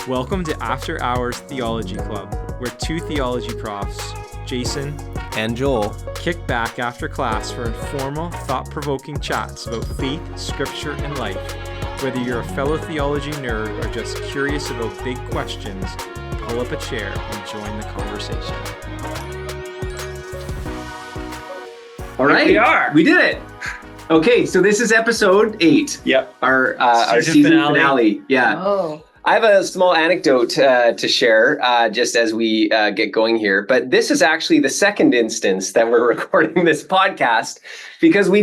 Welcome to After Hours Theology Club, where two theology profs, Jason and Joel, kick back after class for informal, thought-provoking chats about faith, scripture, and life. Whether you're a fellow theology nerd or just curious about big questions, pull up a chair and join the conversation. All right, we did it. Okay, so this is episode 8. Yep. Our season finale. Yeah. Oh. I have a small anecdote to share just as we get going here. But this is actually the second instance that we're recording this podcast because we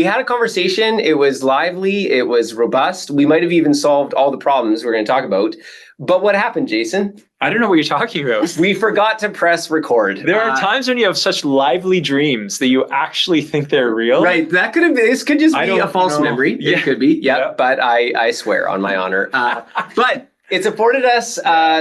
had a conversation. It was lively. It was robust. We might have even solved all the problems we're going to talk about. But what happened, Jason? I don't know what you're talking about. We forgot to press record. There are times when you have such lively dreams that you actually think they're real. Right. This could just be a false memory. Yeah. It could be. Yeah. But I swear on my honor. But it's afforded us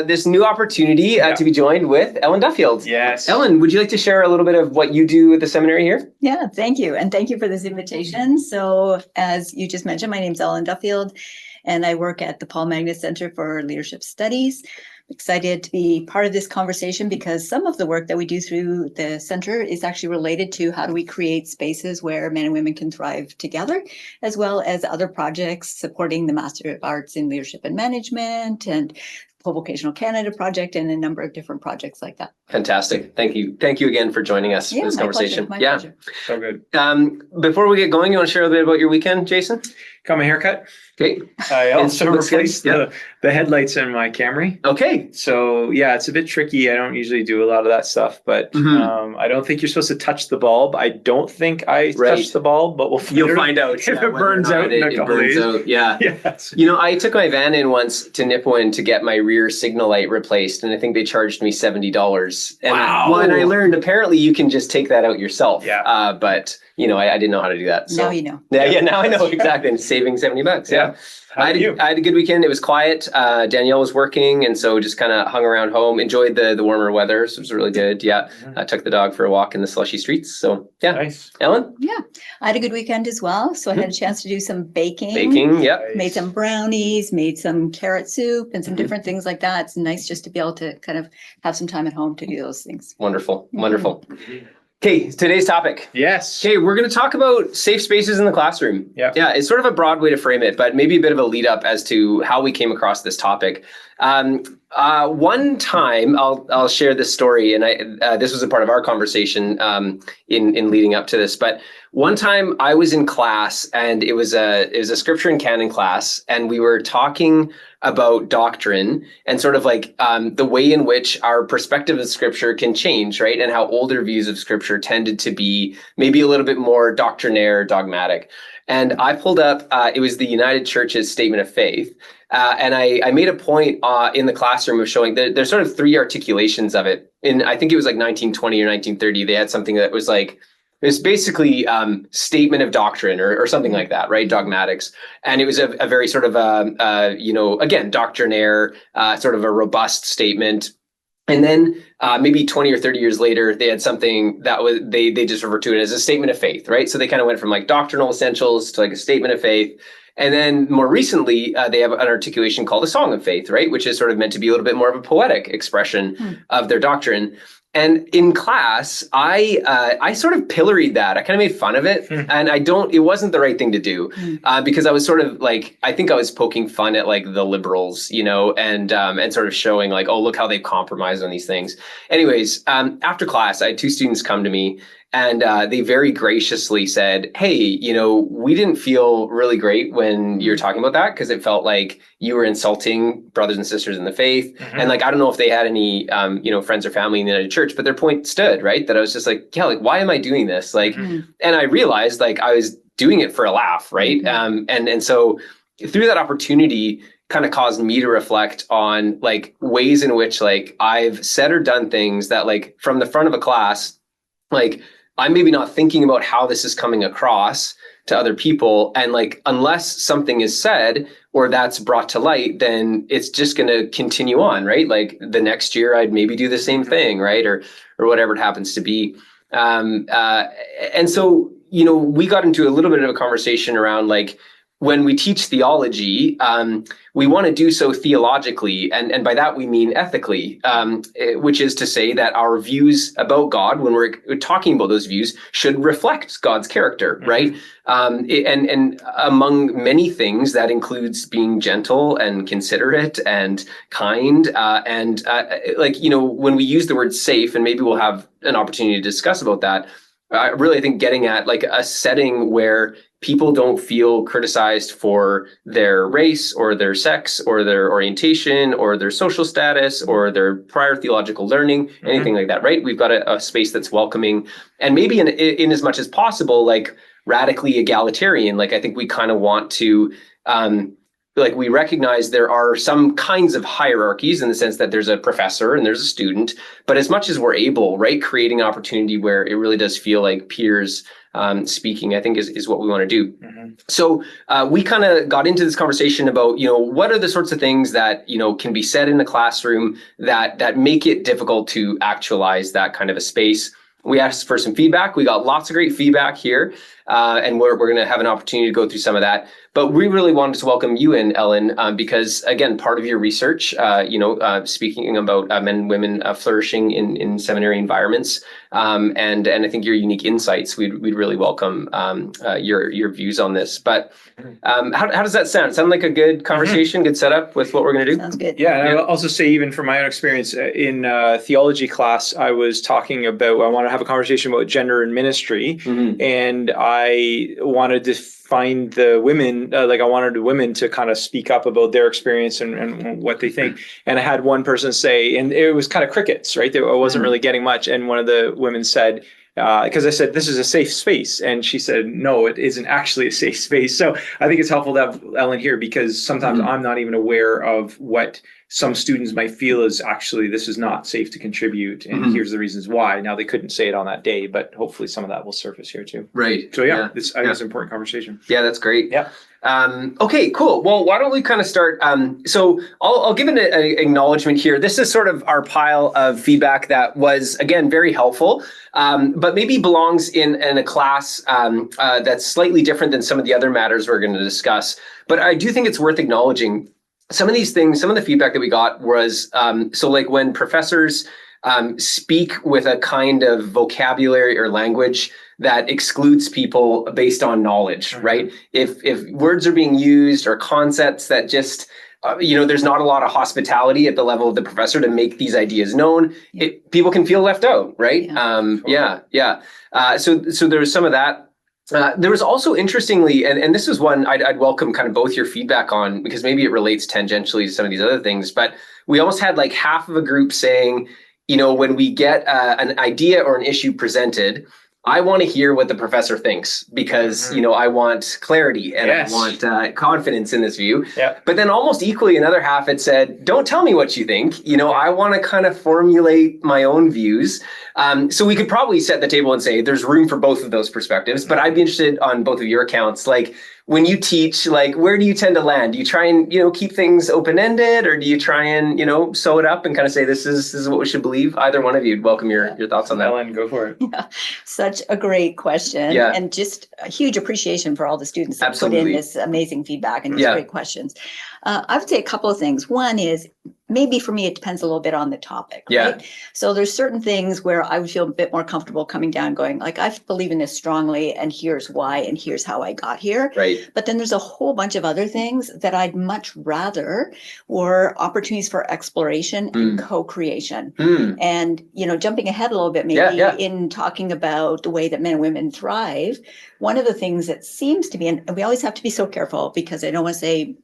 this new opportunity to be joined with Ellen Duffield. Yes. Ellen, would you like to share a little bit of what you do at the seminary here? Yeah, thank you. And thank you for this invitation. So as you just mentioned, my name's Ellen Duffield, and I work at the Paul Magnus Center for Leadership Studies. I'm excited to be part of this conversation because some of the work that we do through the center is actually related to how do we create spaces where men and women can thrive together, as well as other projects supporting the Master of Arts in Leadership and Management and Co-Vocational Canada project and a number of different projects like that. Fantastic. Thank you. Thank you again for joining us for this conversation. My pleasure. So good. Before we get going, you want to share a little bit about your weekend, Jason? Got my haircut. Okay. I also looks good. replaced the headlights in my Camry. Okay. So yeah, it's a bit tricky. I don't usually do a lot of that stuff, but I don't think you're supposed to touch the bulb. I don't think I touched the bulb, but you'll find out if it burns out in a couple days. Yeah. Yes. You know, I took my van in once to Nipawin to get my rear signal light replaced, and I think they charged me $70. And wow. And I learned apparently you can just take that out yourself. Yeah. But you know, I didn't know how to do that. So. Now you know. Yeah. Now I know exactly. And saving $70. Yeah. I had a good weekend. It was quiet. Danielle was working, and so just kind of hung around home. Enjoyed the warmer weather, so it was really good. Yeah, I took the dog for a walk in the slushy streets. So yeah, nice. Ellen? Yeah, I had a good weekend as well. So I had a chance to do some baking. Yeah. Made some brownies, made some carrot soup, and some different things like that. It's nice just to be able to kind of have some time at home to do those things. Wonderful. Okay, today's topic. Yes. Okay, we're going to talk about safe spaces in the classroom. Yeah. Yeah, it's sort of a broad way to frame it, but maybe a bit of a lead up as to how we came across this topic. One time, I'll share this story, and this was a part of our conversation in leading up to this. But one time, I was in class, and it was a scripture and canon class, and we were talking about doctrine and sort of like the way in which our perspective of scripture can change, right? And how older views of scripture tended to be maybe a little bit more doctrinaire, dogmatic. And I pulled up, it was the United Church's Statement of Faith. And I made a point in the classroom of showing that there's sort of 3 articulations of it. I think it was like 1920 or 1930, they had something that was like, it's basically statement of doctrine or something like that, right? Dogmatics. And it was a very sort of, again, doctrinaire, sort of a robust statement. And then maybe 20 or 30 years later, they had something that was, they just referred to it as a statement of faith, right? So they kind of went from like doctrinal essentials to like a statement of faith. And then more recently, they have an articulation called a song of faith, right? Which is sort of meant to be a little bit more of a poetic expression of their doctrine. And in class, I sort of pilloried that. I kind of made fun of it. And it wasn't the right thing to do because I was sort of like, I think I was poking fun at like the liberals, you know, and sort of showing like, oh, look how they've compromised on these things. Anyways, after class, I had 2 students come to me. And they very graciously said, hey, you know, we didn't feel really great when you were talking about that because it felt like you were insulting brothers and sisters in the faith. And like, I don't know if they had any, friends or family in the United Church, but their point stood, right? That I was just like, yeah, like, why am I doing this? Like, and I realized like I was doing it for a laugh, right? And so through that opportunity, kind of caused me to reflect on like ways in which like I've said or done things that like from the front of a class, like, I'm maybe not thinking about how this is coming across to other people. And like, unless something is said or that's brought to light, then it's just going to continue on, right? Like the next year I'd maybe do the same thing, right? Or whatever it happens to be. And so, you know, we got into a little bit of a conversation around like, when we teach theology, we want to do so theologically, and by that we mean ethically, which is to say that our views about God, when we're talking about those views, should reflect God's character, right? And among many things, that includes being gentle and considerate and kind, and when we use the word safe, and maybe we'll have an opportunity to discuss about that. Really, I think getting at like a setting where people don't feel criticized for their race or their sex or their orientation or their social status or their prior theological learning, anything like that, right? We've got a space that's welcoming and maybe in as much as possible, like radically egalitarian. Like I think we kind of want to, we recognize there are some kinds of hierarchies in the sense that there's a professor and there's a student, but as much as we're able, right, creating an opportunity where it really does feel like peers speaking, I think is what we want to do. So we kind of got into this conversation about, what are the sorts of things that, can be said in the classroom that make it difficult to actualize that kind of a space. We asked for some feedback. We got lots of great feedback here, and we're going to have an opportunity to go through some of that. But we really wanted to welcome you in, Ellen, because again, part of your research, speaking about men and women flourishing in seminary environments, and I think your unique insights, we'd really welcome your views on this. But how does that sound? Sound like a good conversation, good setup with what we're going to do? Sounds good. Yeah, and I'll also say, even from my own experience in theology class, I was talking about, I want to have a conversation about gender and ministry, and I wanted to find the women, I wanted the women to kind of speak up about their experience and what they think. And I had one person say, and it was kind of crickets, right? I wasn't really getting much. And one of the women said, because I said, this is a safe space. And she said, no, it isn't actually a safe space. So I think it's helpful to have Ellen here, because sometimes I'm not even aware of what some students might feel is actually, this is not safe to contribute. And here's the reasons why. Now, they couldn't say it on that day, but hopefully some of that will surface here too. Right. So I think it's an important conversation. Yeah, that's great. Yeah. Okay, cool. Well, why don't we kind of start? So I'll give an acknowledgement here. This is sort of our pile of feedback that was, again, very helpful, but maybe belongs in a class that's slightly different than some of the other matters we're going to discuss. But I do think it's worth acknowledging some of these things. Some of the feedback that we got was, when professors speak with a kind of vocabulary or language that excludes people based on knowledge, right? If words are being used or concepts that just, there's not a lot of hospitality at the level of the professor to make these ideas known, people can feel left out, right? So there's some of that. There was also, interestingly, and this is one I'd welcome kind of both your feedback on, because maybe it relates tangentially to some of these other things, but we almost had like half of a group saying, when we get an idea or an issue presented, I want to hear what the professor thinks, because, I want clarity and I want confidence in this view. Yeah. But then almost equally, another half had said, don't tell me what you think. I want to kind of formulate my own views. So we could probably set the table and say there's room for both of those perspectives, but I'd be interested on both of your accounts. Like, when you teach, like, where do you tend to land? Do you try and, keep things open-ended, or do you try and, sew it up and kind of say, this is what we should believe? Either one of you, welcome your thoughts on that. Ellen, go for it. Yeah, such a great question. Yeah. And just a huge appreciation for all the students that Absolutely. put in this amazing feedback and these great questions. I would say a couple of things. One is, maybe for me, it depends a little bit on the topic, right? So there's certain things where I would feel a bit more comfortable coming down going, like, I believe in this strongly, and here's why, and here's how I got here. Right. But then there's a whole bunch of other things that I'd much rather were opportunities for exploration and co-creation. And, jumping ahead a little bit, maybe in talking about the way that men and women thrive, one of the things that seems to be, and we always have to be so careful, because I don't want to say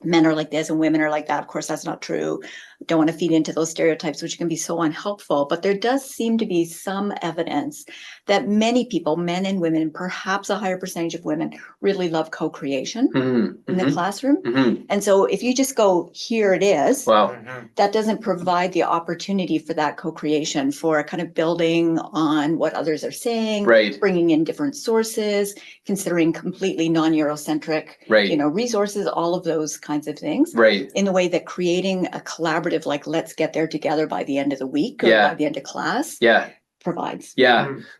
men are like this and women are like that. Of course, that's not true. Don't want to feed into those stereotypes, which can be so unhelpful. But there does seem to be some evidence that many people, men and women, perhaps a higher percentage of women, really love co-creation in the classroom. And so if you just go, here it is, that doesn't provide the opportunity for that co-creation, for kind of building on what others are saying, bringing in different sources, considering completely non-Eurocentric, resources, all of those kinds of things, in the way that creating a collaborative, like, let's get there together by the end of the week or by the end of class, provides.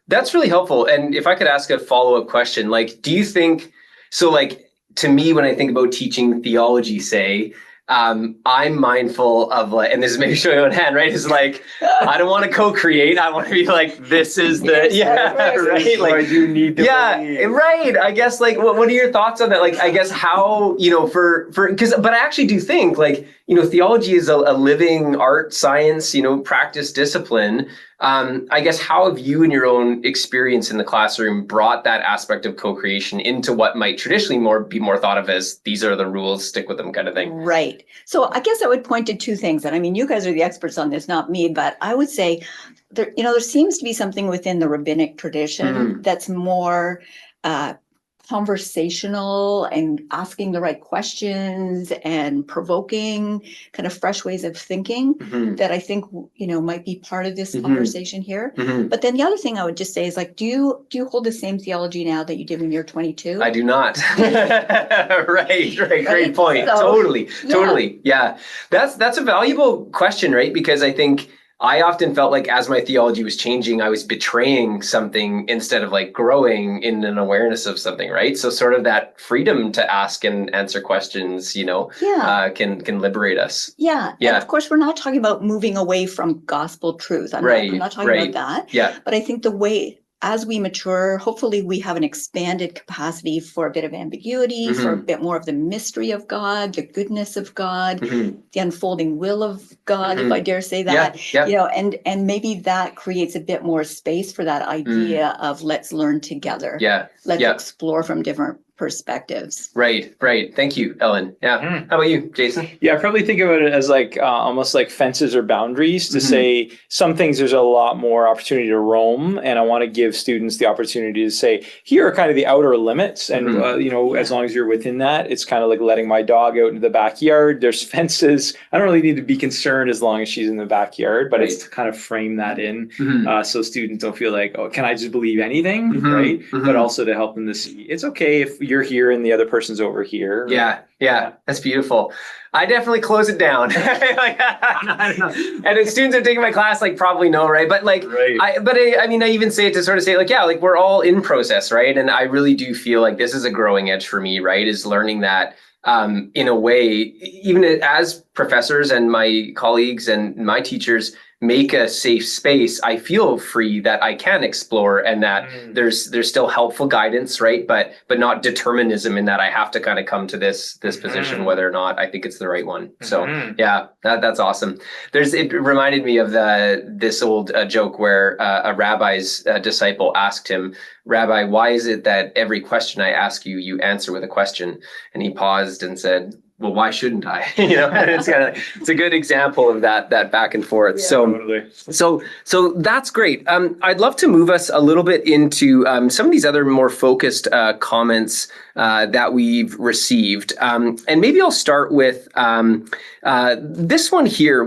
That's really helpful. And if I could ask a follow-up question, like, do you think, so like, to me, when I think about teaching theology, say, I'm mindful of like, and this is maybe showing on hand, right? Is like, I don't want to co-create. I want to be like, this is the, right? Like, I do need to believe. right. I guess like, what are your thoughts on that? Like, I guess how, but I actually do think like, theology is a living art, science, practice discipline. I guess how have you in your own experience in the classroom brought that aspect of co-creation into what might traditionally be more thought of as these are the rules, stick with them kind of thing? Right. So I guess I would point to two things. And I mean, you guys are the experts on this, not me, but I would say there seems to be something within the rabbinic tradition that's more conversational and asking the right questions and provoking kind of fresh ways of thinking that I think, might be part of this conversation here. But then the other thing I would just say is like, do you hold the same theology now that you did when you're 22? I do not. Right. Great point. So, totally. Yeah. That's a valuable question, right? Because I think I often felt like as my theology was changing, I was betraying something instead of like growing in an awareness of something, right? So sort of that freedom to ask and answer questions, can liberate us. Yeah. And of course, we're not talking about moving away from gospel truth. I'm not talking about that. Yeah. But I think the way, as we mature, hopefully we have an expanded capacity for a bit of ambiguity, for a bit more of the mystery of God, the goodness of God, the unfolding will of God, if I dare say that, and maybe that creates a bit more space for that idea of let's learn together. Let's explore from different perspectives. Right. Thank you, Ellen. Yeah. How about you, Jason? Yeah, I probably think about it as like almost like fences or boundaries to say some things there's a lot more opportunity to roam, and I want to give students the opportunity to say, here are kind of the outer limits, and as long as you're within that, it's kind of like letting my dog out into the backyard. There's fences. I don't really need to be concerned as long as she's in the backyard, but it's to kind of frame that in so students don't feel like, oh, can I just believe anything, right? But also to help them to see it's okay if you're here and the other person's over here. Yeah. That's beautiful. I definitely close it down. I don't know. And if students are taking my class, like probably know, right? But like, I even say it to sort of say like, like we're all in process, right? And I really do feel like this is a growing edge for me, right? Is learning that in a way, even as professors and my colleagues and my teachers make a safe space, I feel free that I can explore and that there's still helpful guidance, right? But not determinism in that I have to kind of come to this position, whether or not I think it's the right one. So that's awesome. It reminded me of this old joke where a rabbi's disciple asked him, "Rabbi, why is it that every question I ask you, you answer with a question?" And he paused and said, "Well, why shouldn't I?" And it's kind of it's a good example of that back and forth. So that's great. I'd love to move us a little bit into some of these other more focused comments that we've received, and maybe I'll start with this one here.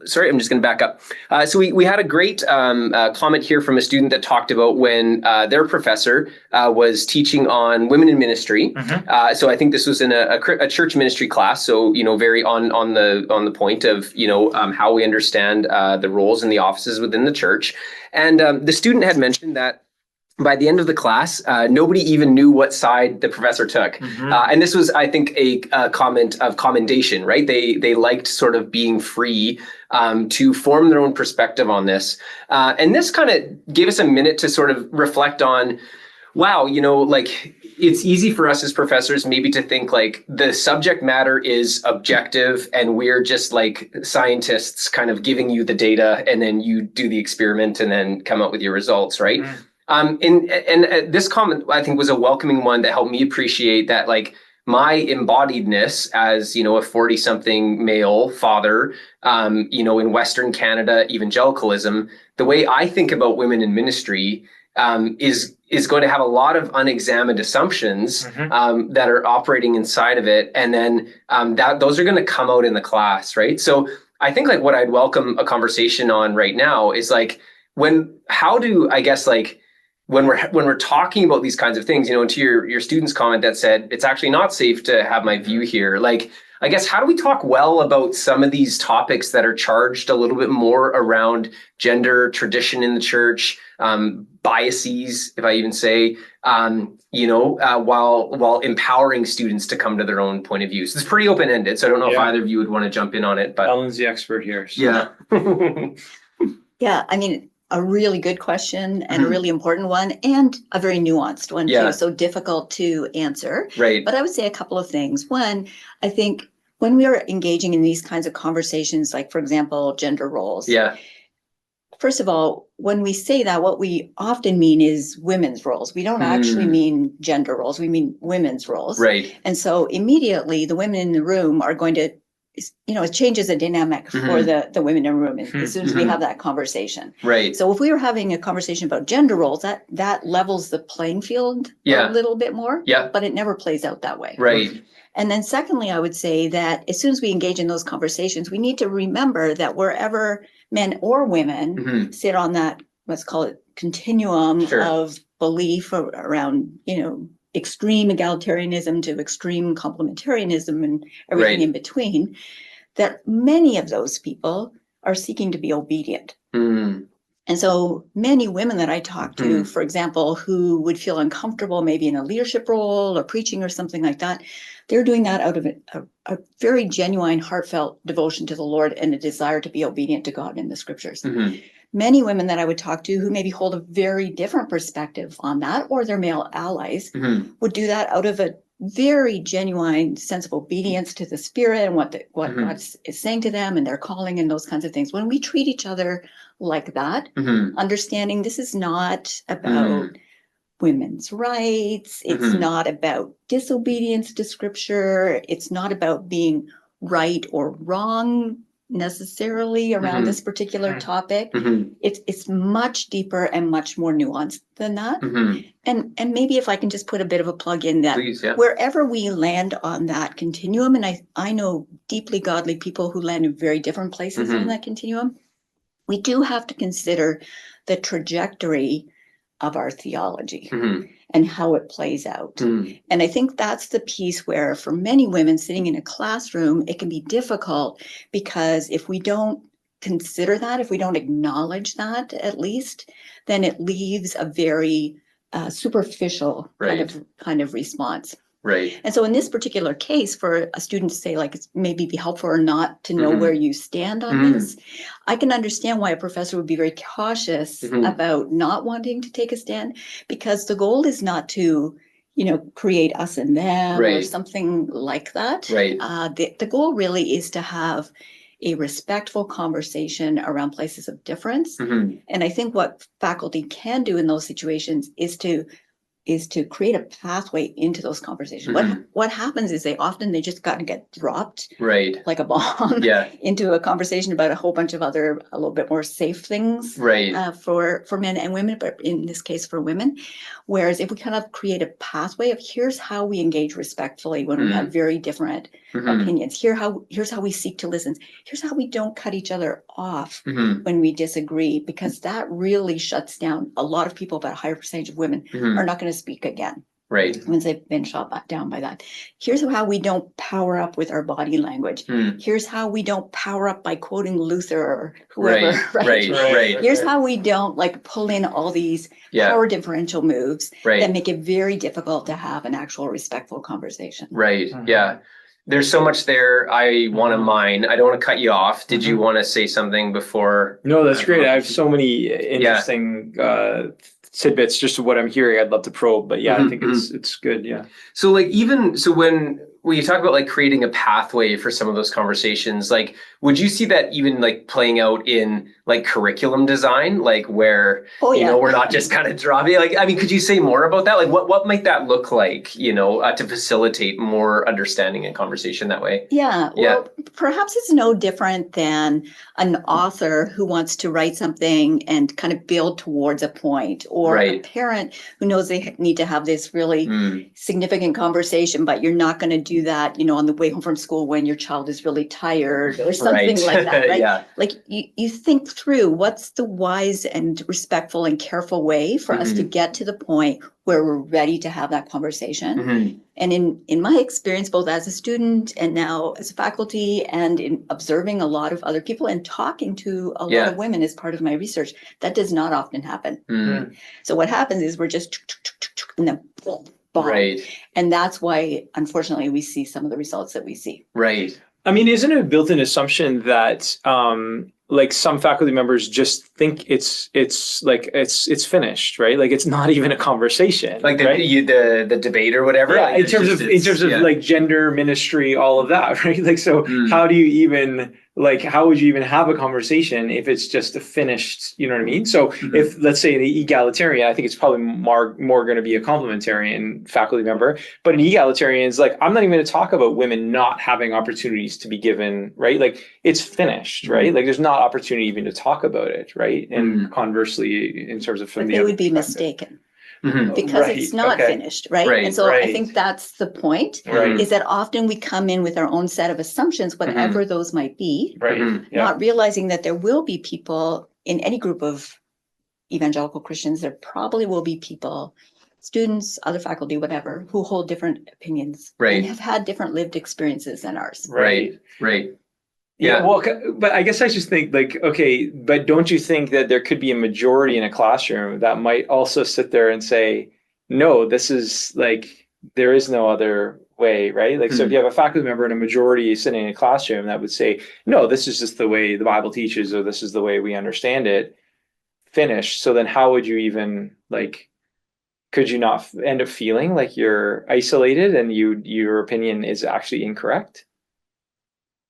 Sorry, I'm just going to back up. So we had a great comment here from a student that talked about when their professor was teaching on women in ministry. So I think this was in a church ministry class. So very on the point of how we understand the roles and the offices within the church. And the student had mentioned that by the end of the class, nobody even knew what side the professor took. And this was, I think, a comment of commendation, right? They liked sort of being free to form their own perspective on this. And this kind of gave us a minute to sort of reflect on, wow, like it's easy for us as professors maybe to think like the subject matter is objective and we're just like scientists kind of giving you the data and then you do the experiment and then come up with your results, right? And this comment, I think, was a welcoming one that helped me appreciate that, like, my embodiedness as, a 40-something male father, in Western Canada, evangelicalism, the way I think about women in ministry is going to have a lot of unexamined assumptions that are operating inside of it. And then those are going to come out in the class, right? So I think like what I'd welcome a conversation on right now is like, when we're talking about these kinds of things, to your student's comment that said, it's actually not safe to have my view here. Like, I guess, how do we talk well about some of these topics that are charged a little bit more around gender, tradition in the church, biases, if I even say, while empowering students to come to their own point of view. So it's pretty open-ended. So I don't know if either of you would want to jump in on it, but Ellen's the expert here. So. Yeah. Yeah, I mean, a really good question and a really important one, and a very nuanced one too. So difficult to answer. Right. But I would say a couple of things. One, I think when we are engaging in these kinds of conversations, like for example, gender roles. Yeah. First of all, when we say that, what we often mean is women's roles. We don't actually mean gender roles. We mean women's roles. Right. And so immediately the women in the room are going to, it changes the dynamic for the women in the room as soon as we have that conversation. Right. So if we were having a conversation about gender roles, that levels the playing field a little bit more. Yeah. But it never plays out that way. Right. And then secondly, I would say that as soon as we engage in those conversations, we need to remember that wherever men or women sit on that, let's call it continuum of belief around, extreme egalitarianism to extreme complementarianism and everything in between, that many of those people are seeking to be obedient. And so many women that I talk to, for example, who would feel uncomfortable maybe in a leadership role or preaching or something like that, they're doing that out of a very genuine, heartfelt devotion to the Lord and a desire to be obedient to God in the scriptures. Many women that I would talk to who maybe hold a very different perspective on that, or their male allies, would do that out of a very genuine sense of obedience to the Spirit and what God is saying to them and their calling and those kinds of things. When we treat each other like that, understanding this is not about women's rights, it's not about disobedience to scripture, it's not about being right or wrong necessarily around this particular topic. It's much deeper and much more nuanced than that. And maybe if I can just put a bit of a plug in that, Please, wherever we land on that continuum, and I know deeply godly people who land in very different places on that continuum, we do have to consider the trajectory of our theology and how it plays out. And I think that's the piece where for many women sitting in a classroom, it can be difficult because if we don't consider that, if we don't acknowledge that at least, then it leaves a very superficial kind of response. Right. And so in this particular case, for a student to say, like, it's maybe be helpful or not to know where you stand on this, I can understand why a professor would be very cautious about not wanting to take a stand, because the goal is not to, create us and them or something like that. Right. The goal really is to have a respectful conversation around places of difference. And I think what faculty can do in those situations is to create a pathway into those conversations. What happens is they just got to get dropped like a bomb into a conversation about a whole bunch of other a little bit more safe things for men and women, but in this case for women. Whereas if we kind of create a pathway of here's how we engage respectfully when we have very different opinions, here's how we seek to listen, here's how we don't cut each other off when we disagree, because that really shuts down a lot of people. About a higher percentage of women are not going to speak again. Right. Once they've been shot back down by that. Here's how we don't power up with our body language. Here's how we don't power up by quoting Luther or whoever. Right. Here's how we don't pull in all these power differential moves that make it very difficult to have an actual respectful conversation. Right. Yeah. There's so much there I want to mine. I don't want to cut you off. Did you want to say something before? No, that's great. I have so many interesting tidbits just of what I'm hearing. I'd love to probe, but I think it's good. Yeah. So when you talk about creating a pathway for some of those conversations, would you see that even playing out in curriculum design, where we're not just kind of dropping, could you say more about that? What might that look like, to facilitate more understanding and conversation that way? Well, perhaps it's no different than an author who wants to write something and kind of build towards a point, or a parent who knows they need to have this really significant conversation, but you're not going to do that, on the way home from school when your child is really tired or something like that, right? You think through what's the wise and respectful and careful way for us to get to the point where we're ready to have that conversation. And in my experience, both as a student and now as a faculty, and in observing a lot of other people and talking to a lot of women as part of my research, that does not often happen. So what happens is we're just and then bomb. Right. And that's why, unfortunately, we see some of the results that we see. Right. I mean, isn't it a built-in assumption that like some faculty members just think it's finished, right? Like it's not even a conversation, Like right? the debate or whatever. Yeah, like in terms of like gender, ministry, all of that, right? Like, so how do you even how would you even have a conversation if it's just a finished, you know what I mean? So if, let's say, the egalitarian, I think it's probably more going to be a complementarian faculty member, but an egalitarian is like, I'm not even going to talk about women not having opportunities to be given, right? Like it's finished, right? Like there's not opportunity even to talk about it, right? And conversely, in terms of from But the they other would be perspective. mistaken. Because it's not finished, right? And so I think that's the point, is that often we come in with our own set of assumptions, whatever those might be, not realizing that there will be people in any group of evangelical Christians, there probably will be people, students, other faculty, whatever, who hold different opinions and have had different lived experiences than ours. Right. Yeah, well, but I guess I just think okay, but don't you think that there could be a majority in a classroom that might also sit there and say, no, this is there is no other way, right? Like, so if you have a faculty member and a majority sitting in a classroom that would say, no, this is just the way the Bible teaches, or this is the way we understand it, finished. So then how would you even could you not end up feeling like you're isolated and your opinion is actually incorrect?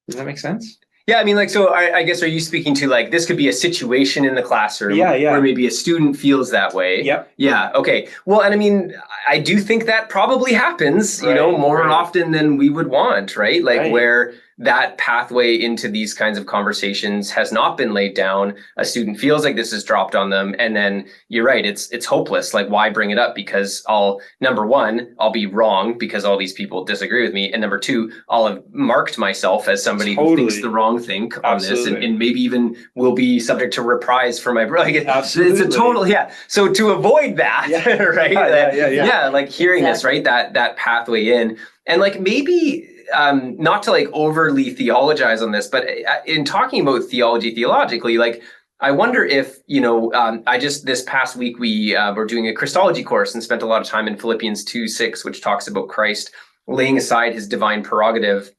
Does that make sense? Yeah, I mean, so I guess, are you speaking to this could be a situation in the classroom where maybe a student feels that way? Yeah, okay. Well, and I mean, I do think that probably happens, more often than we would want, right? Where that pathway into these kinds of conversations has not been laid down. A student feels like this is dropped on them, and then you're right, it's hopeless. Like, why bring it up? Because number one, I'll be wrong because all these people disagree with me, and number two, I'll have marked myself as somebody who thinks the wrong thing on this, and maybe even will be subject to reprise for my it's a total So to avoid that, right? Hearing this, right? That pathway in, and maybe. Not to overly theologize on this, but in talking about theology theologically, I wonder if, this past week we were doing a Christology course and spent a lot of time in Philippians 2:6, which talks about Christ laying aside his divine prerogative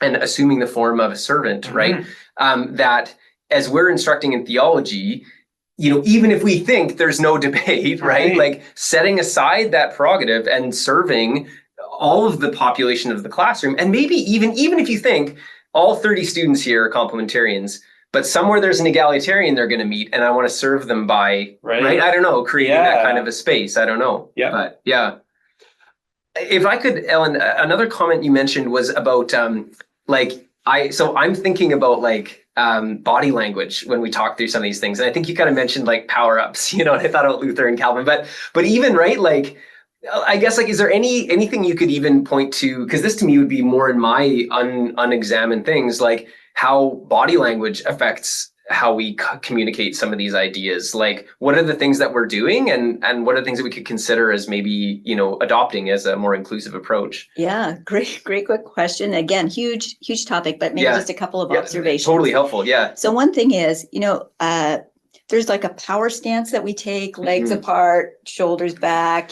and assuming the form of a servant, right? That as we're instructing in theology, even if we think there's no debate, right? Setting aside that prerogative and serving all of the population of the classroom, and maybe even if you think all 30 students here are complementarians, but somewhere there's an egalitarian they're going to meet, and I want to serve them by, right? I don't know, creating that kind of a space. I don't know. But if I could, Ellen, another comment you mentioned was about I'm thinking about body language when we talk through some of these things, and I think you kind of mentioned power-ups, and I thought about Luther and Calvin, but even I guess is there anything you could even point to, because this to me would be more in my unexamined things, how body language affects how we communicate some of these ideas. What are the things that we're doing, and what are the things that we could consider as maybe adopting as a more inclusive approach? Yeah, great quick question. Again, huge topic, but maybe just a couple of observations. Totally helpful. So one thing is, there's a power stance that we take, legs apart, shoulders back,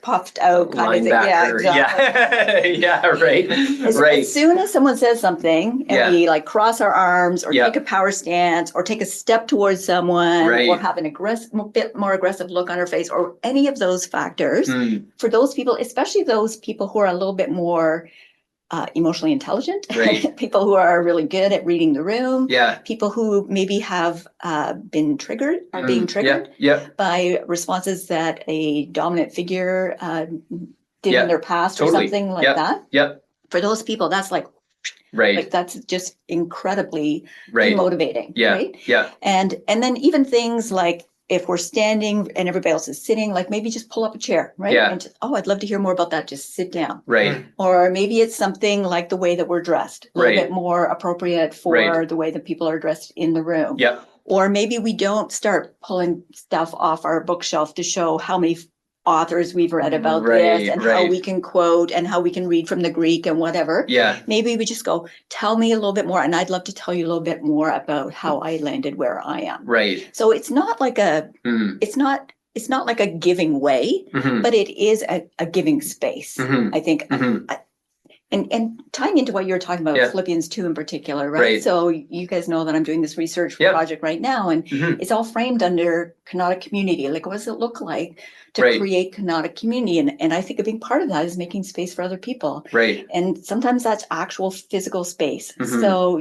puffed out, kind of thing. Yeah, exactly. As soon as someone says something and we cross our arms or take a power stance or take a step towards someone or have an bit more aggressive look on our face, or any of those factors, for those people, especially those people who are a little bit more emotionally intelligent, people who are really good at reading the room, people who maybe have been triggered, are being triggered by responses that a dominant figure did in their past or something like that. For those people, that's that's just incredibly motivating, right? And then even things if we're standing and everybody else is sitting, maybe just pull up a chair, right? And just, I'd love to hear more about that. Just sit down. Or maybe it's something the way that we're dressed, a little bit more appropriate for the way that people are dressed in the room. Or maybe we don't start pulling stuff off our bookshelf to show how many authors we've read about this and how we can quote and how we can read from the Greek and whatever. Yeah. Maybe we just go, tell me a little bit more. And I'd love to tell you a little bit more about how I landed where I am. Right. So it's not like it's not like a giving way, but it is a giving space. I think. And tying into what you were talking about, Philippians 2 in particular, right? So you guys know that I'm doing this research project right now, and it's all framed under kenotic community. Like, what does it look like to create kenotic community? And I think a big part of that is making space for other people. Right. And sometimes that's actual physical space. So,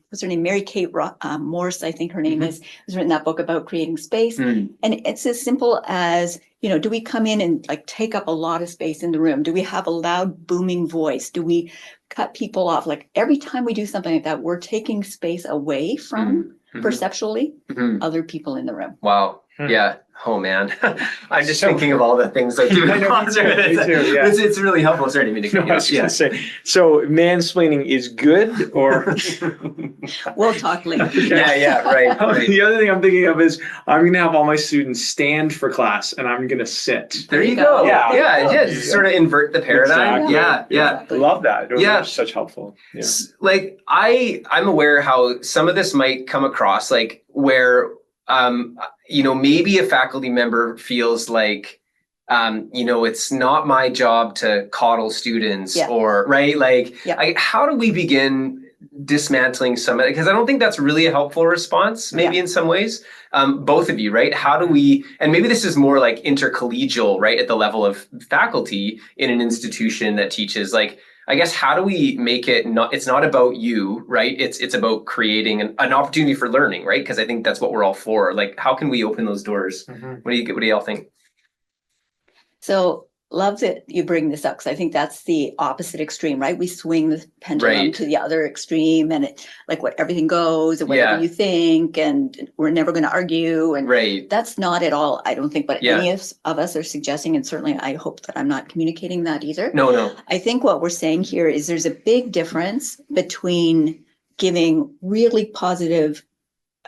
what's her name? Mary Kate Morse, I think her name is, has written that book about creating space. And it's as simple as, do we come in and like take up a lot of space in the room? Do we have a loud booming voice? Do we cut people off? Like every time we do something like that, we're taking space away from perceptually other people in the room. Wow. Yeah. Oh man, I'm just thinking of all the things I do. It's really helpful. Sorry, to say. So mansplaining is good, or we'll talk later. Right. The other thing I'm thinking of is I'm going to have all my students stand for class, and I'm going to sit. There you go. Sort of invert the paradigm. Exactly. I love that. Those are such helpful. Yeah. Like I'm aware how some of this might come across, like where. Maybe a faculty member feels like, it's not my job to coddle students or how do we begin dismantling some of it? Because I don't think that's really a helpful response, maybe in some ways. Both of you, right? How do we, and maybe this is more like intercollegial, right? At the level of faculty in an institution that teaches, like, I guess, how do we make it it's not about you, right? It's about creating an opportunity for learning, right? Because I think that's what we're all for. Like, how can we open those doors? What do y'all think? So love that you bring this up, because I think that's the opposite extreme, right? We swing the pendulum to the other extreme, and it like what everything goes and whatever you think, and we're never going to argue. And that's not at all, I don't think, what any of us are suggesting. And certainly I hope that I'm not communicating that either. No. I think what we're saying here is there's a big difference between giving really positive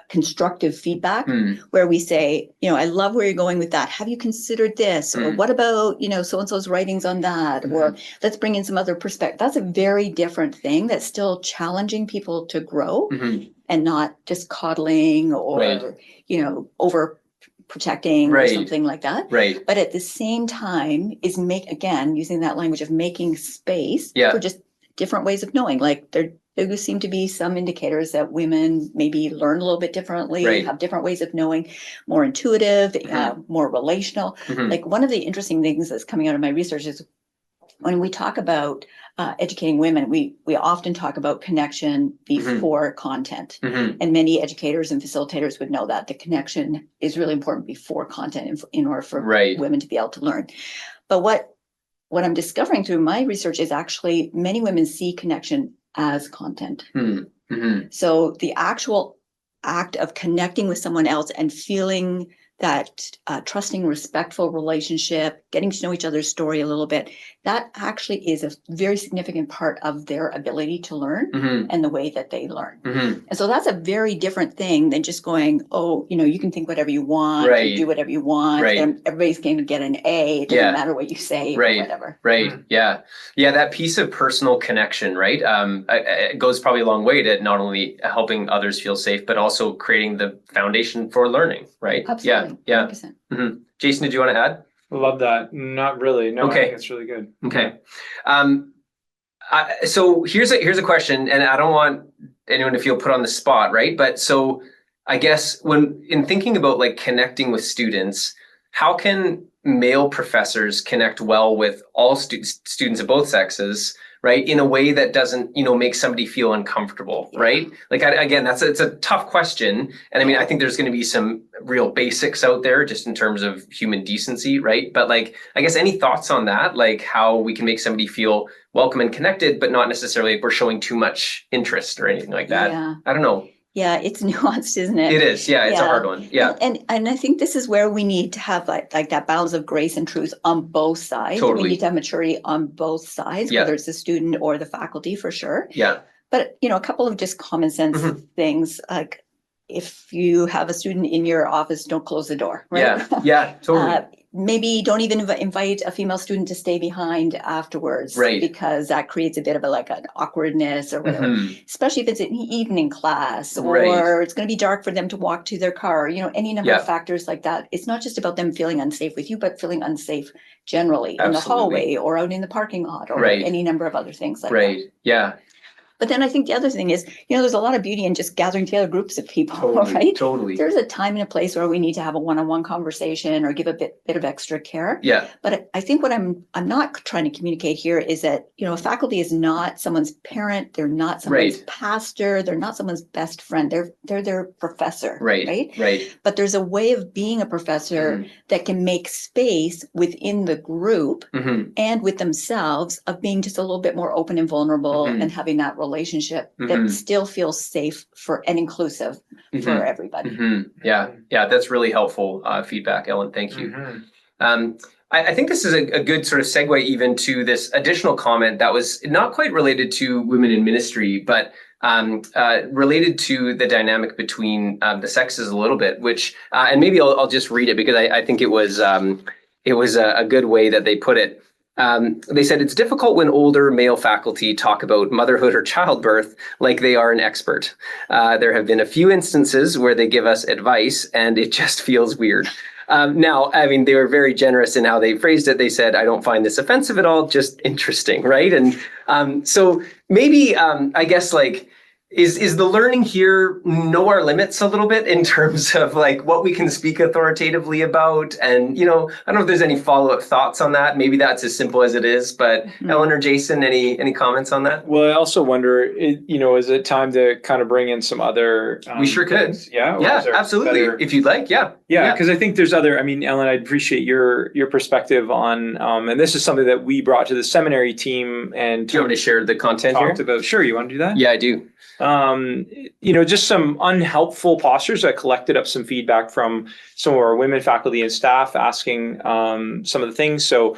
constructive feedback where we say, I love where you're going with that. Have you considered this? Or what about, so-and-so's writings on that? Or let's bring in some other perspective. That's a very different thing that's still challenging people to grow and not just coddling or, over protecting or something like that. But at the same time is using that language of making space for just different ways of knowing. Like there seem to be some indicators that women maybe learn a little bit differently, have different ways of knowing, more intuitive, more relational. Like one of the interesting things that's coming out of my research is when we talk about educating women, we often talk about connection before content. And many educators and facilitators would know that the connection is really important before content in order for women to be able to learn. But what I'm discovering through my research is actually many women see connection as content. So the actual act of connecting with someone else and feeling that trusting, respectful relationship, getting to know each other's story a little bit, that actually is a very significant part of their ability to learn and the way that they learn. And so that's a very different thing than just going, you can think whatever you want, and do whatever you want, and everybody's going to get an A. It doesn't matter what you say or whatever. Yeah, that piece of personal connection, right? It goes probably a long way to not only helping others feel safe, but also creating the foundation for learning, right? Absolutely. Yeah. Jason, did you want to add? I love that. Not really. No, I think it's really good. Okay. So here's a question, and I don't want anyone to feel put on the spot, right? But so I guess when in thinking about like connecting with students, how can male professors connect well with all students of both sexes, right, in a way that doesn't, make somebody feel uncomfortable, right? Like, again, it's a tough question. And I mean, I think there's going to be some real basics out there just in terms of human decency, right? But like, I guess any thoughts on that, like how we can make somebody feel welcome and connected, but not necessarily like we're showing too much interest or anything like that. I don't know. Yeah, it's nuanced, isn't it? It is. Yeah, it's a hard one. Yeah. And I think this is where we need to have like that balance of grace and truth on both sides. Totally. We need to have maturity on both sides, whether it's the student or the faculty, for sure. Yeah. But, a couple of just common sense things, like if you have a student in your office, don't close the door, right? Yeah, totally. Maybe don't even invite a female student to stay behind afterwards, Right. because that creates a bit of an awkwardness or whatever, especially if it's an evening class or Right. it's going to be dark for them to walk to their car, any number of factors like that. It's not just about them feeling unsafe with you, but feeling unsafe generally in the hallway or out in the parking lot or any number of other things like that. Right. Yeah. But then I think the other thing is, there's a lot of beauty in just gathering together groups of people, right? Totally. There's a time and a place where we need to have a one-on-one conversation or give a bit of extra care. Yeah. But I think what I'm not trying to communicate here is that, a faculty is not someone's parent. They're not someone's pastor. They're not someone's best friend. They're their professor. Right. But there's a way of being a professor that can make space within the group and with themselves of being just a little bit more open and vulnerable and having that relationship that still feels safe and inclusive for everybody. Yeah, that's really helpful feedback, Ellen. Thank you. I think this is a good sort of segue even to this additional comment that was not quite related to women in ministry, but related to the dynamic between the sexes a little bit, which, and maybe I'll just read it because I think it was a good way that they put it. They said, it's difficult when older male faculty talk about motherhood or childbirth like they are an expert. There have been a few instances where they give us advice and it just feels weird. Now, I mean, they were very generous in how they phrased it. They said, I don't find this offensive at all, just interesting, right? And so maybe, I guess, is the learning here know our limits a little bit in terms of what we can speak authoritatively about? And, I don't know if there's any follow-up thoughts on that. Maybe that's as simple as it is, but Ellen or Jason, any comments on that? Well, I also wonder, is it time to kind of bring in some other we sure could. Yeah. Yeah, absolutely. If you'd like. Yeah. Yeah. Because I think there's Ellen, I'd appreciate your perspective on, and this is something that we brought to the seminary team. And do you want me to share the content here? Sure. You want to do that? Yeah, I do. Just some unhelpful postures. I collected up some feedback from some of our women faculty and staff asking some of the things. So,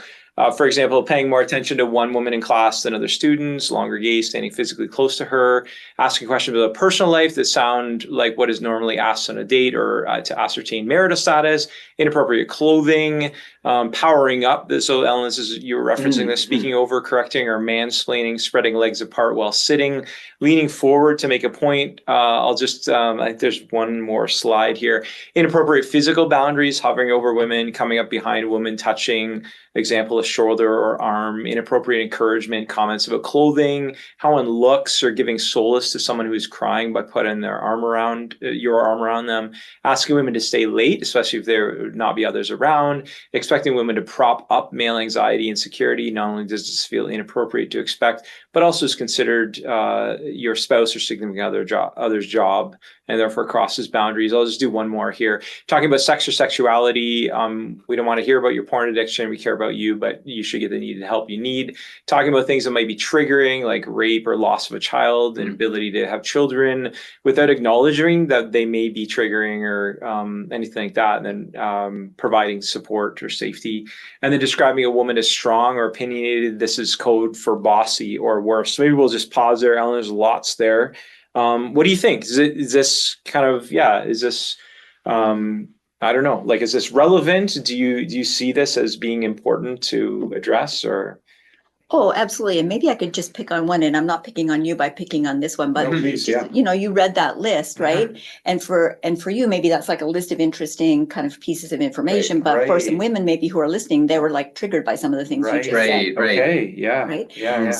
for example, paying more attention to one woman in class than other students, longer gaze, standing physically close to her, asking questions about personal life that sound like what is normally asked on a date or to ascertain marital status, inappropriate clothing, powering up. So Ellen, this is, you were referencing this, speaking over, correcting, or mansplaining, spreading legs apart while sitting, leaning forward to make a point. I'll just, I think there's one more slide here. Inappropriate physical boundaries, hovering over women, coming up behind women, touching, example, a shoulder or arm, inappropriate encouragement, comments about clothing, how one looks, or giving solace to someone who's crying by putting their arm around, your arm around them, asking women to stay late, especially if there not be others around, expecting women to prop up male anxiety and insecurity. Not only does this feel inappropriate to expect, but also is considered your spouse or significant other's job, and therefore crosses boundaries. I'll just do one more here. Talking about sex or sexuality, we don't want to hear about your porn addiction. We care about you, but you should get the needed help you need. Talking about things that might be triggering, like rape or loss of a child, and ability to have children, without acknowledging that they may be triggering or anything like that, and then providing support or safety. And then describing a woman as strong or opinionated. This is code for bossy or worse. So maybe we'll just pause there. Ellen, there's lots there. What do you think? Is this kind of, is this, I don't know, is this relevant? Do you see this as being important to address, or? Oh, absolutely. And maybe I could just pick on one, and I'm not picking on you by picking on this one, but please, you read that list, right? And for you, maybe that's like a list of interesting kind of pieces of information, but for some women maybe who are listening, they were triggered by some of the things you just said. Okay. Yeah. Right. Yeah.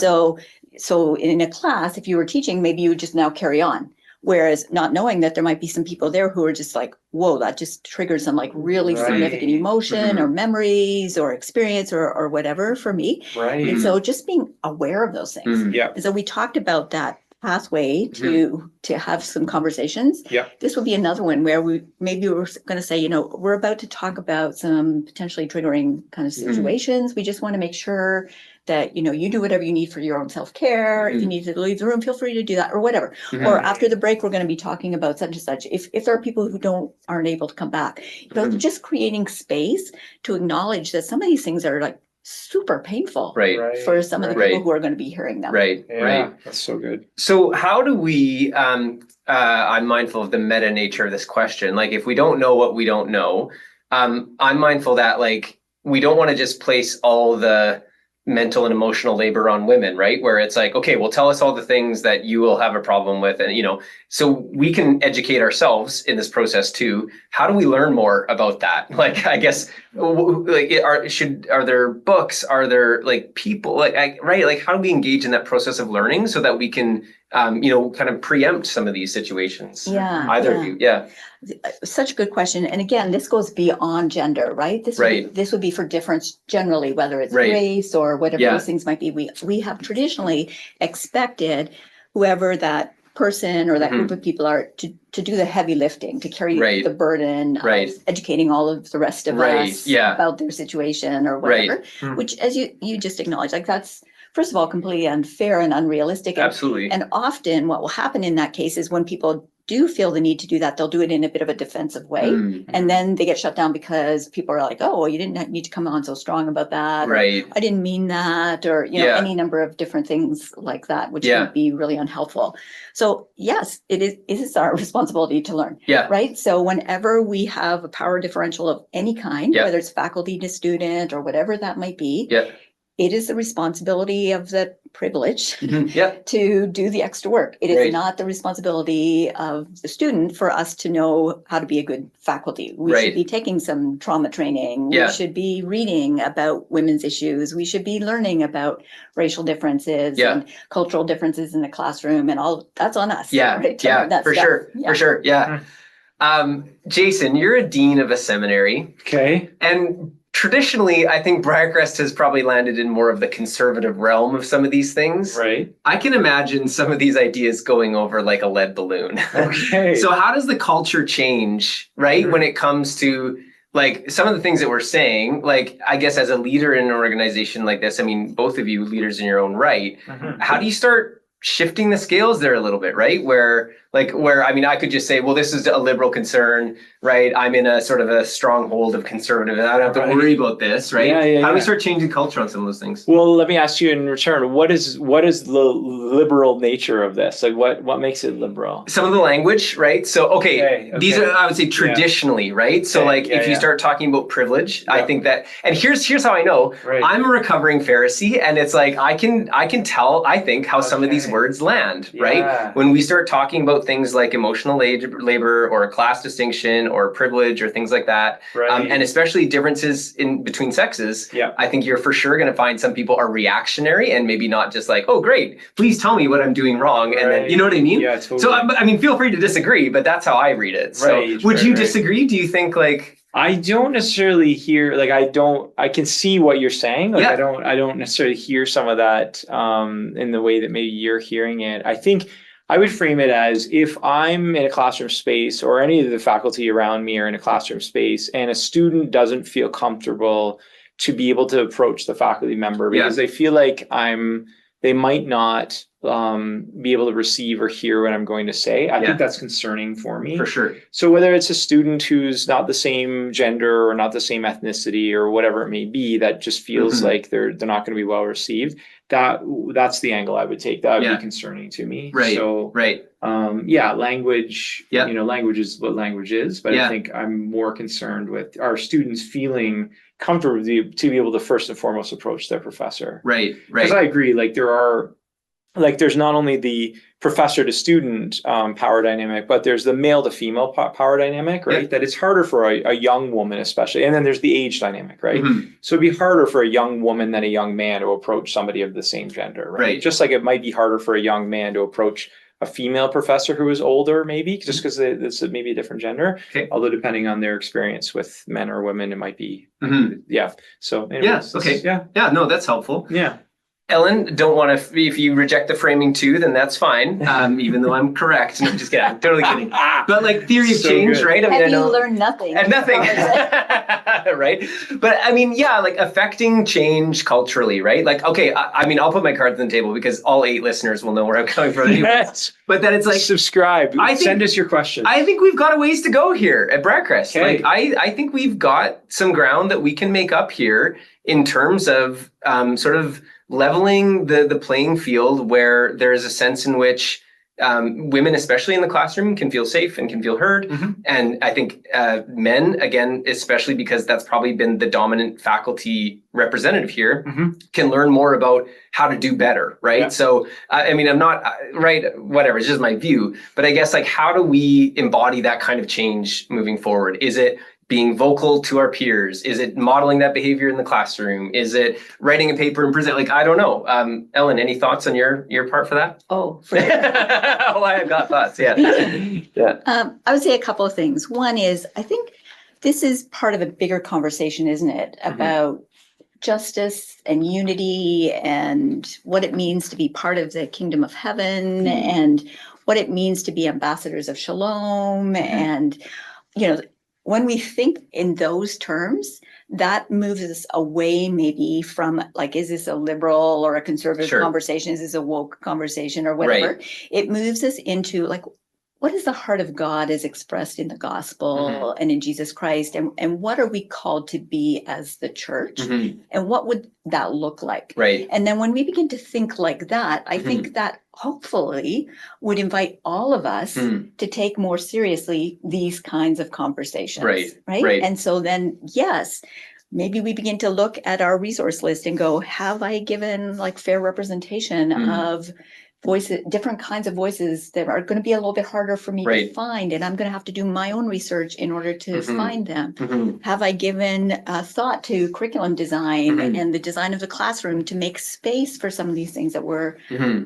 So in a class, if you were teaching, maybe you would just now carry on. Whereas not knowing that there might be some people there who are just whoa, that just triggers some really significant emotion or memories or experience or whatever for me. Right. And so just being aware of those things. Yeah. And so we talked about that pathway to have some conversations. Yeah. This would be another one where we're going to say, we're about to talk about some potentially triggering kind of situations. We just want to make sure that, you do whatever you need for your own self-care. If you need to leave the room, feel free to do that or whatever. Or after the break, we're going to be talking about such and such. If there are people who aren't able to come back, just creating space to acknowledge that some of these things are super painful Right. for some of the Right. people who are going to be hearing them. Right. Yeah, Right. that's so good. So how do we, I'm mindful of the meta nature of this question. Like, if we don't know what we don't know, I'm mindful that, like, we don't want to just place all the mental and emotional labor on women, right? Where it's like, okay, well, tell us all the things that you will have a problem with. And, so we can educate ourselves in this process too. How do we learn more about that? Like, I guess, like, are there books? Are there, like, people, right? Like, how do we engage in that process of learning so that we can, kind of preempt some of these situations? Yeah. Either of you. Yeah. Such a good question. And again, this goes beyond gender, right? This would be for difference generally, whether it's Right. race or whatever Yeah. those things might be. We have traditionally expected whoever that person or that Mhm. group of people are to do the heavy lifting, to carry Right. the burden Right. of educating all of the rest of Right. us Yeah. about their situation or Right. whatever, Mm. which, as you just acknowledged, like, that's first of all completely unfair and unrealistic. Absolutely. And often what will happen in that case is when people do feel the need to do that, they'll do it in a bit of a defensive way. Mm. And then they get shut down because people are like, oh, well, you didn't need to come on so strong about that. Or, Right. I didn't mean that, or, Yeah. any number of different things like that, which Yeah. can be really unhelpful. So yes, it is our responsibility to learn, Yeah. right? So whenever we have a power differential of any kind, Yeah. whether it's faculty to student or whatever that might be, Yeah. it is the responsibility of the privilege Mhm. Yeah. to do the extra work. It is Right. not the responsibility of the student for us to know how to be a good faculty. We Right. should be taking some trauma training. Yeah. We should be reading about women's issues. We should be learning about racial differences Yeah. and cultural differences in the classroom, and all that's on us. Yeah. Right, to Yeah. learn that For stuff. sure. Yeah. For sure. Yeah. Jason, you're a dean of a seminary, Okay. and traditionally, I think Briarcrest has probably landed in more of the conservative realm of some of these things. Right. I can imagine some of these ideas going over like a lead balloon. Okay. So how does the culture change, right? When it comes to, like, some of the things that we're saying, like, I guess as a leader in an organization like this, I mean, both of you leaders in your own right, how do you start shifting the scales there a little bit, right? Where, I mean, I could just say, well, this is a liberal concern, right? I'm in a sort of a stronghold of conservative, and I don't have to Right. worry about this, right? Yeah, How do we yeah. start changing culture on some of those things? Well, let me ask you in return, what is the liberal nature of this? Like, what makes it liberal? Some of the language, right? So, okay, Okay, these okay. are, I would say, traditionally, right? So, Okay, like, yeah, if you yeah. start talking about privilege, I Yeah. think that, and here's how I know. Right. I'm a recovering Pharisee, and it's like I can tell, I think, how some of these Okay. words land, Yeah. right? When we start talking about things like emotional labor or class distinction or privilege or things like that, Right. and especially differences in between sexes, Yeah. I think you're for sure going to find some people are reactionary and maybe not just like, oh, great, please tell me what I'm doing wrong, and then, Right. you know what I mean? Yeah, totally. So, I mean, feel free to disagree, but that's how I read it. So, Right, would right, you right. disagree? Do you think, like, I don't necessarily hear, like, I can see what you're saying. Like, Yeah. I don't necessarily hear some of that in the way that maybe you're hearing it. I think I would frame it as, if I'm in a classroom space or any of the faculty around me are in a classroom space and a student doesn't feel comfortable to be able to approach the faculty member because they feel like they might not be able to receive or hear what I'm going to say, I think that's concerning for me. for sure? So whether it's a student who's not the same gender or not the same ethnicity or whatever it may be, that just feels Mhm. like they're not going to be well received, that's the angle I would take. That would Yeah. be concerning to me. Right. So Right. language, Yeah. language is what language is, but Yeah. I think I'm more concerned with our students feeling comfortable to be able to first and foremost approach their professor. Right. Because Right. I agree, there's not only the professor to student power dynamic, but there's the male to female power dynamic, right? Yeah. That it's harder for a young woman, especially. And then there's the age dynamic, right? Mhm. So it'd be harder for a young woman than a young man to approach somebody of the same gender, right? Right. Just like it might be harder for a young man to approach a female professor who is older, maybe, just because it's maybe a different gender. Okay. Although depending on their experience with men or women, it might be, Mhm. yeah. So anyways, Yeah, okay. Yeah. Yeah. No, that's helpful. Yeah. Ellen, don't want to, if you reject the framing too, then that's fine. Even though I'm correct. No, I'm just kidding. I'm totally kidding. But like theory of change, good. right? I mean, Have I know, you learned nothing? and nothing, right? But I mean, yeah, like affecting change culturally, right? Like, okay, I mean, I'll put my cards on the table because all 8 listeners will know where I'm coming from. Yes. But then it's like, subscribe. Send us your questions. I think we've got a ways to go here at Brackrest. Okay. Like, I think we've got some ground that we can make up here in terms of sort of leveling the playing field where there is a sense in which women, especially in the classroom, can feel safe and can feel heard. And I think men, again, especially because that's probably been the dominant faculty representative here, can learn more about how to do better, right? Yeah. So, I mean, I'm not, right, whatever, it's just my view. But I guess, like, how do we embody that kind of change moving forward? Is it being vocal to our peers? Is it modeling that behavior in the classroom? Is it writing a paper and present? Like, I don't know. Ellen, any thoughts on your part for that? Oh, for sure. Oh, I've got thoughts. Yeah. Yeah. I would say a couple of things. One is, I think this is part of a bigger conversation, isn't it? About justice and unity and what it means to be part of the kingdom of heaven and what it means to be ambassadors of shalom. And, you know, when we think in those terms, that moves us away maybe from like, is this a liberal or a conservative conversation? Is this a woke conversation or whatever? Right. It moves us into like, what is the heart of God as expressed in the gospel and in Jesus Christ? And what are we called to be as the church? And what would that look like? Right. And then when we begin to think like that, I think that hopefully would invite all of us to take more seriously these kinds of conversations. Right. And so then, yes, maybe we begin to look at our resource list and go, have I given like fair representation of voices, different kinds of voices that are going to be a little bit harder for me to find, and I'm going to have to do my own research in order to find them. Have I given thought to curriculum design and the design of the classroom to make space for some of these things that we're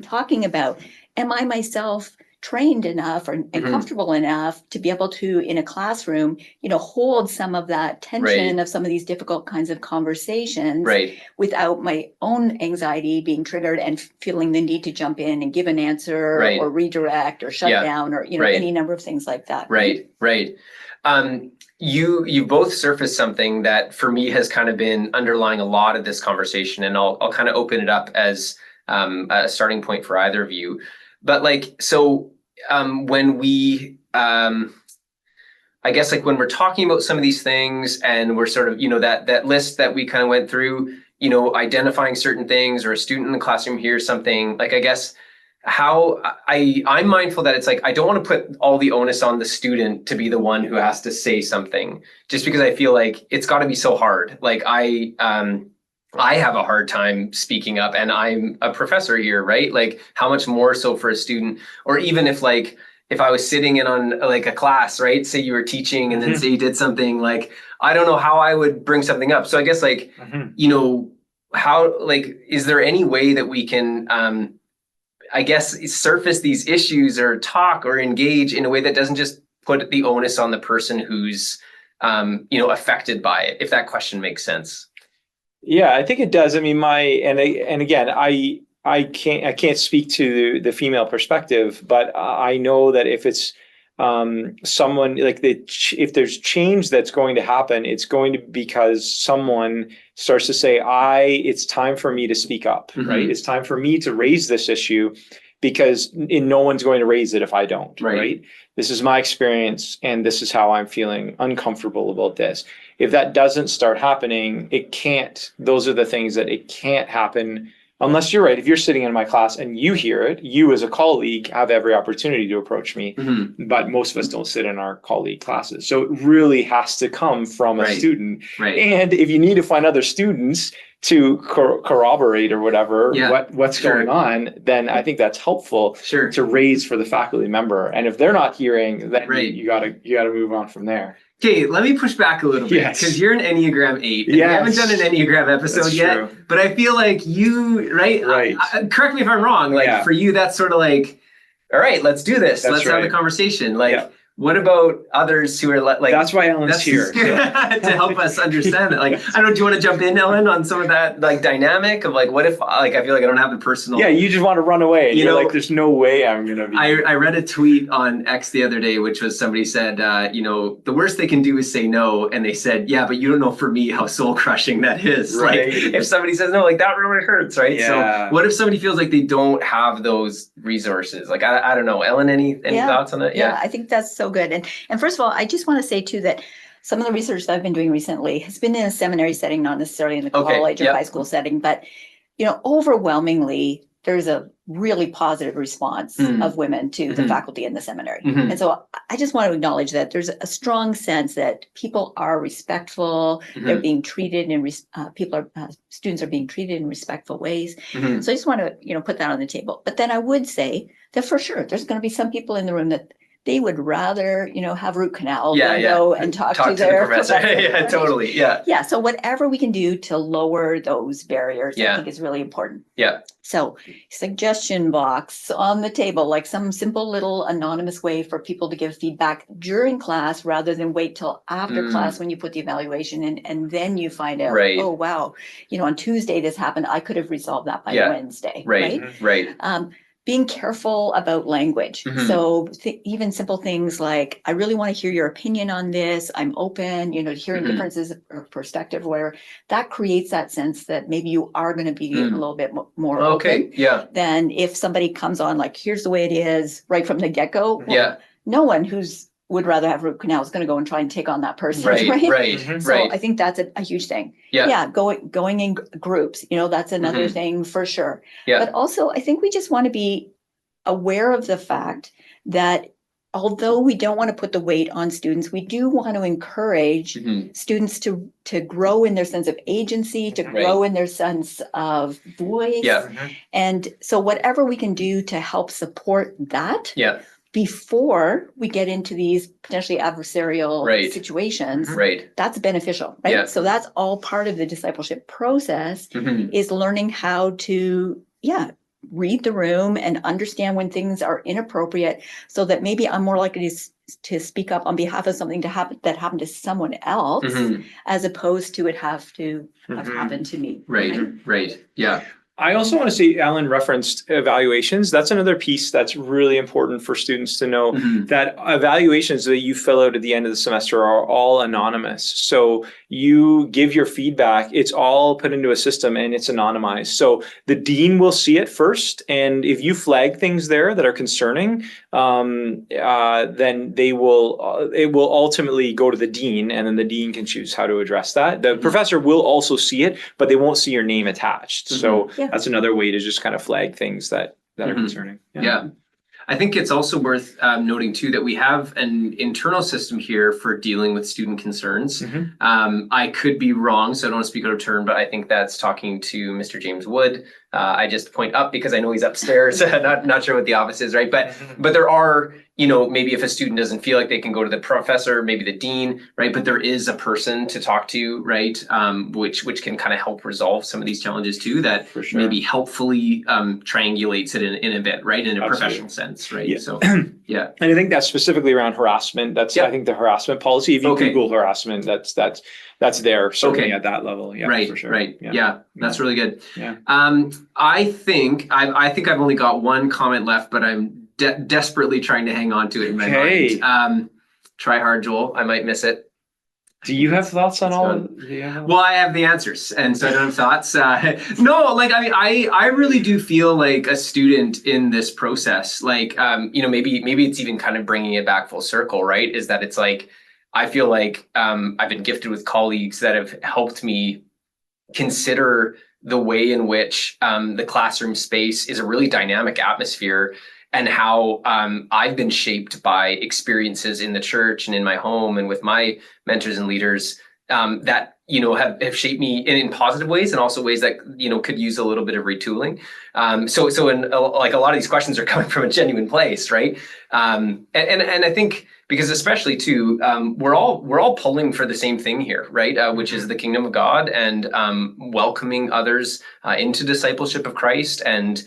talking about? Am I myself trained enough and comfortable enough to be able to, in a classroom, you know, hold some of that tension of some of these difficult kinds of conversations without my own anxiety being triggered and feeling the need to jump in and give an answer or redirect or shut down or, you know, any number of things like that. Right. You both surfaced something that for me has kind of been underlying a lot of this conversation, and I'll kind of open it up as a starting point for either of you. But like, so when we, I guess like when we're talking about some of these things and we're sort of, you know, that list that we kind of went through, you know, identifying certain things, or a student in the classroom hears something, like, I guess how I'm mindful that it's like, I don't want to put all the onus on the student to be the one who has to say something, just because I feel like it's got to be so hard. Like I have a hard time speaking up, and I'm a professor here, right? Like, how much more so for a student? Or even if I was sitting in on like a class, right? Say you were teaching and then say you did something, like, I don't know how I would bring something up. So I guess like, you know, how, like, is there any way that we can, I guess, surface these issues or talk or engage in a way that doesn't just put the onus on the person who's, you know, affected by it, if that question makes sense? Yeah, I think it does. I mean, again, I can't speak to the female perspective, but I know that if it's someone like if there's change that's going to happen, it's going to because someone starts to say, it's time for me to speak up, right? It's time for me to raise this issue, because no one's going to raise it if I don't, right? This is my experience, and this is how I'm feeling uncomfortable about this. If that doesn't start happening, those are the things that it can't happen unless you're right. If you're sitting in my class and you hear it, you as a colleague have every opportunity to approach me, but most of us don't sit in our colleague classes. So it really has to come from a student. And if you need to find other students to corroborate or whatever, what's going on, then I think that's helpful to raise for the faculty member. And if they're not hearing, then you gotta move on from there. Okay, let me push back a little bit, because you're an Enneagram 8. And we haven't done an Enneagram episode yet, but I feel like you, correct me if I'm wrong, like for you, that's sort of like, all right, let's do this. Let's have the conversation. Like, what about others who are like? That's why Ellen's here. To help us understand that. Like, I don't know, do you want to jump in, Ellen, on some of that like dynamic of like, what if like I feel like I don't have the personal. Yeah, you just want to run away. And You you're know, like, there's no way I'm gonna be. I read a tweet on X the other day, which was somebody said, the worst they can do is say no, and they said, yeah, but you don't know for me how soul crushing that is. Right. Like, if somebody says no, like that really hurts, right? Yeah. So, what if somebody feels like they don't have those resources? Like, I don't know, Ellen, any thoughts on that? Yeah, I think that's so good. And first of all, I just want to say too that some of the research that I've been doing recently has been in a seminary setting, not necessarily in the college or high school setting, but overwhelmingly there's a really positive response of women to the faculty in the seminary. And so I just want to acknowledge that there's a strong sense that people are respectful, they're being treated in students are being treated in respectful ways. So I just want to put that on the table. But then I would say that for sure there's going to be some people in the room that they would rather, have root canal than go and talk to their the professor. Yeah, totally. Yeah. Yeah. So whatever we can do to lower those barriers, I think is really important. Yeah. So suggestion box on the table, like some simple little anonymous way for people to give feedback during class rather than wait till after class when you put the evaluation in and then you find out, oh, wow, on Tuesday this happened. I could have resolved that by Wednesday. Right. Being careful about language. So even simple things like, I really want to hear your opinion on this. I'm open, to hearing differences of perspective, where that creates that sense that maybe you are going to be a little bit more open than if somebody comes on like, here's the way it is right from the get-go. Well, no one would rather have root canal is going to go and try and take on that person. Right. So I think that's a huge thing. Going in groups, that's another thing for sure. But also I think we just want to be aware of the fact that although we don't want to put the weight on students, we do want to encourage students to grow in their sense of agency, to grow in their sense of voice. And so whatever we can do to help support that. Before we get into these potentially adversarial situations, that's beneficial, right? So that's all part of the discipleship process is learning how to, read the room and understand when things are inappropriate so that maybe I'm more likely to speak up on behalf of something that happened to someone else as opposed to it have happened to me. Right. Yeah. I also want to say Alan referenced evaluations. That's another piece that's really important for students to know that evaluations that you fill out at the end of the semester are all anonymous. So you give your feedback, it's all put into a system and it's anonymized. So the dean will see it first. And if you flag things there that are concerning, then it will ultimately go to the dean and then the dean can choose how to address that. The professor will also see it, but they won't see your name attached. So that's another way to just kind of flag things that are concerning. Yeah. I think it's also worth noting too that we have an internal system here for dealing with student concerns. I could be wrong, so I don't want to speak out of turn, but I think that's talking to Mr. James Wood. I just point up because I know he's upstairs. not sure what the office is, right? But there are, maybe if a student doesn't feel like they can go to the professor, maybe the dean, right? But there is a person to talk to, right? Which can kind of help resolve some of these challenges too, that maybe helpfully triangulates it in a bit, right? In a professional sense, right? So, And I think that's specifically around harassment. That's, I think, the harassment policy. If you Google harassment, that's there certainly at that level. Right, for sure. Right. Yeah, that's really good. Yeah. I think I've only got one comment left, but I'm desperately trying to hang on to it in my mind. Try hard, Joel. I might miss it. Do you have thoughts on all of Well, I have the answers, and so I don't have thoughts. No, I really do feel like a student in this process. Maybe it's even kind of bringing it back full circle, right? Is that it's like, I feel like I've been gifted with colleagues that have helped me consider the way in which the classroom space is a really dynamic atmosphere, and how I've been shaped by experiences in the church and in my home and with my mentors and leaders that have shaped me in positive ways, and also ways that could use a little bit of retooling. So in a lot of these questions are coming from a genuine place, right? And I think, because especially too, we're all pulling for the same thing here, right? Which is the kingdom of God and welcoming others into discipleship of Christ, and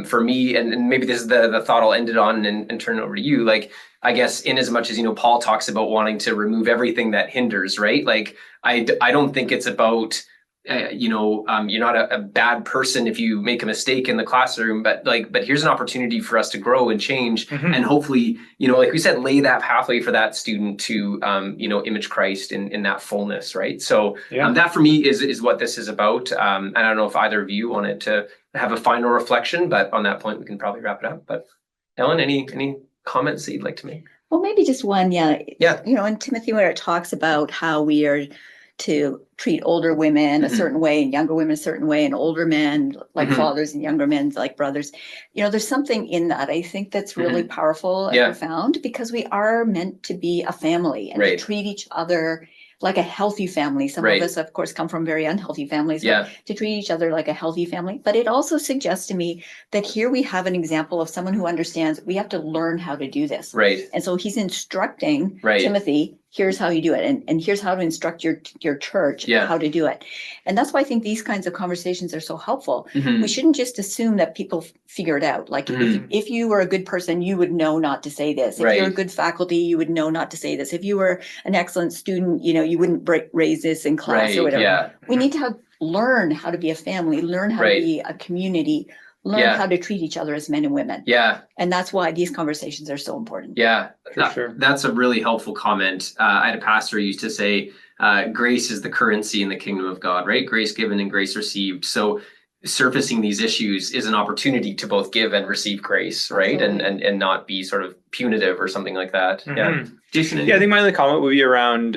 for me, and maybe this is the thought I'll end it on and turn it over to you. Like, I guess in as much as, Paul talks about wanting to remove everything that hinders, right? Like, I don't think it's about, you're not a bad person if you make a mistake in the classroom, but here's an opportunity for us to grow and change, and hopefully, like we said, lay that pathway for that student to, image Christ in that fullness, right? So that for me is what this is about. I don't know if either of you wanted to have a final reflection, but on that point, we can probably wrap it up. But Ellen, any comments that you'd like to make? Well, maybe just one, in Timothy, where it talks about how we are to treat older women a certain way and younger women a certain way, and older men like fathers and younger men like brothers. There's something in that, I think, that's really powerful and profound, because we are meant to be a family and to treat each other like a healthy family. Some of us, of course, come from very unhealthy families, but to treat each other like a healthy family. But it also suggests to me that here we have an example of someone who understands we have to learn how to do this. Right. And so he's instructing Timothy, here's how you do it. And here's how to instruct your church how to do it. And that's why I think these kinds of conversations are so helpful. We shouldn't just assume that people figure it out. Like if you were a good person, you would know not to say this. If you're a good faculty, you would know not to say this. If you were an excellent student, you wouldn't raise this in class or whatever. Yeah. We need to learn how to be a family, learn how to be a community, learn how to treat each other as men and women. Yeah. And that's why these conversations are so important. Yeah, For sure. That's a really helpful comment. I had a pastor who used to say, grace is the currency in the kingdom of God, right? Grace given and grace received. So surfacing these issues is an opportunity to both give and receive grace, right? And not be sort of punitive or something like that. Yeah. Jason? I think my only comment would be around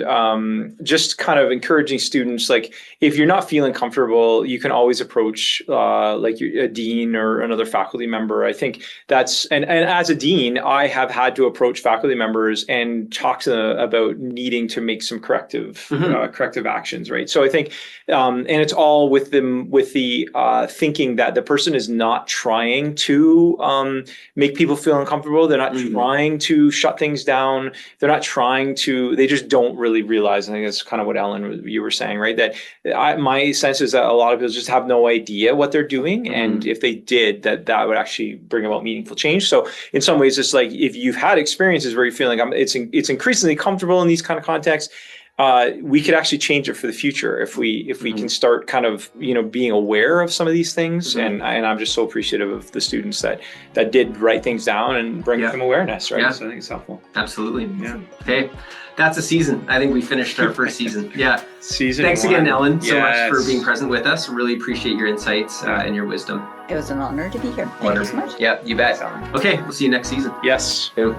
just kind of encouraging students, like if you're not feeling comfortable, you can always approach like a dean or another faculty member. I think that's, and as a dean, I have had to approach faculty members and talk to them about needing to make some corrective actions, right? So I think, and it's all with the thinking that the person is not trying to make people feel uncomfortable. They're not trying to shut things down. They're not trying to, they just don't really realize. I think that's kind of what Ellen, you were saying, right? That my sense is that a lot of people just have no idea what they're doing. And if they did, that would actually bring about meaningful change. So in some ways, it's like, if you've had experiences where you're feeling like it's increasingly comfortable in these kind of contexts, we could actually change it for the future if we can start kind of being aware of some of these things. And I'm just so appreciative of the students that did write things down and bring them awareness, right? So I think it's helpful. Absolutely. Yeah. Okay. That's a season. I think we finished our first season. Yeah. Season Thanks 1. again, Ellen, so much for being present with us. Really appreciate your insights and your wisdom. It was an honor to be here. Thank you so much. Yeah, you bet. Okay, we'll see you next season. Yes. Boom.